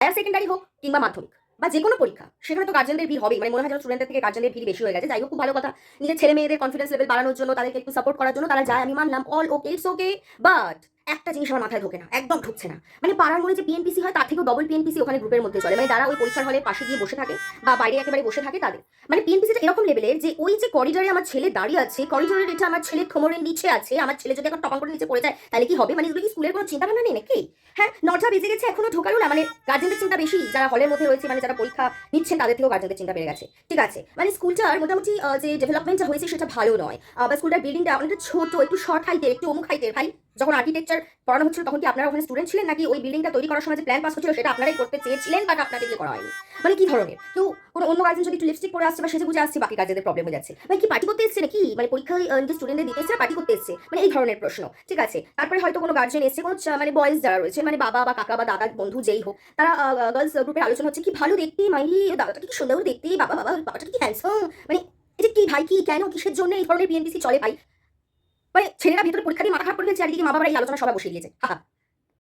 Higher secondary হোক কিংবা মাধ্যমিক বা যে কোনো পরীক্ষা, সেখানে তো গার্জেনদের ভিড় হবেই। মানে মনে হয় যেন স্টুডেন্টদের থেকে গার্জেনদের ভিড় বেশি হয়ে গেছে। যাই হোক, খুব ভালো কথা। নিজের ছেলে মেয়েদের কনফিডেন্স লেভেল বাড়ানোর জন্য, তাদেরকে একটু সাপোর্ট করার জন্য তারা যায়, আমি মানলাম, all okay, it's okay. But একটা জিনিস আমার মাথায় ঢোকে না, একদম ঢুকছে না। মানে পাড়ার মনে যে পিএনপিসি হয়, তার থেকেও ডবল পিএনপিসি ওখানে গ্রুপের মধ্যে চলে। মানে যারা ওই পরীক্ষার হলে পাশে গিয়ে বসে থাকে বা বাইরে একেবারে বসে থাকে তাদের। মানে পিএনপিসিটা এরকম লেভেলের যে ওই যে করিডোরে আমার ছেলে দাঁড়িয়ে আছে, করিডোরের এটা আমার ছেলে কোমরের নিচে আছে, আমার ছেলে যদি এখন টপাং করে নিচে পড়ে যায় তাহলে কি হবে? মানে এগুলো কি স্কুলের কোনো চিন্তা ভাবনা নেই নাকি? হ্যাঁ, ৯টা বেজে গেছে এখনো ঢোকালো না। মানে গার্জেনদের চিন্তা বেশি, যারা হলের মধ্যে রয়েছে, মানে যারা পরীক্ষা নিচ্ছেন তাদের থেকেও গার্জেনদের চিন্তা বেড়ে গেছে। ঠিক আছে, মানে স্কুলটার মোটামুটি যে ডেভেলপমেন্টটা হয়েছে সেটা ভালো নয়, বা স্কুলটার বিল্ডিংটা অনেকটা ছোট, একটু শর্ট হাইটের, একটু অমুক হাইটের। ভাই, যখন আর্কিটেকচার পড়ানো হচ্ছিল তখন কি আপনারা ওখানে স্টুডেন্ট ছিলেন, নাকি ওই বিল্ডিংটা তৈরি করার সময় যে প্ল্যান পাস হচ্ছিল সেটা আপনারাই করতে চেয়েছিলেন বাট আপনাদের দিয়ে করা হয়নি? মানে কি ধরনের কেউ, কোনো অন্য গার্জেন যদি একটু লিপস্টিক পরে আসছে বা সেজে গুজে আসছে, বাকি গার্জেনদের প্রবলেম হয়ে যাচ্ছে। মানে কি পার্টি করতে এসছে নাকি? মানে পরীক্ষায় যে স্টুডেন্টদের দিতে এসছে, পার্টি করতে এসছে? মানে এই ধরনের প্রশ্ন। ঠিক আছে, তারপরে হয়তো কোনো গার্জেন এসছে, কোনো মানে বয়েজ যারা রয়েছে, মানে বাবা বা কাকা বা দাদা বন্ধু যেই হোক, তারা গার্লস গ্রুপের আলোচনা হচ্ছে, কি ভালো দেখতে মাইরি, দাদাটা কি সুন্দর দেখতে, বাবাটা কি হ্যান্ডসাম। মানে এটা কি ভাই, কি কেন, কিসের জন্য এই ধরনের বিএনপিসি চলে ভাই? মানে ছেলেরা ভিতরে পরীক্ষা দিয়ে মাথা খারাপ করে ফেলছে, আর এদিকে মা বাবারা এই আলোচনা সভা বসিয়ে দিয়েছে।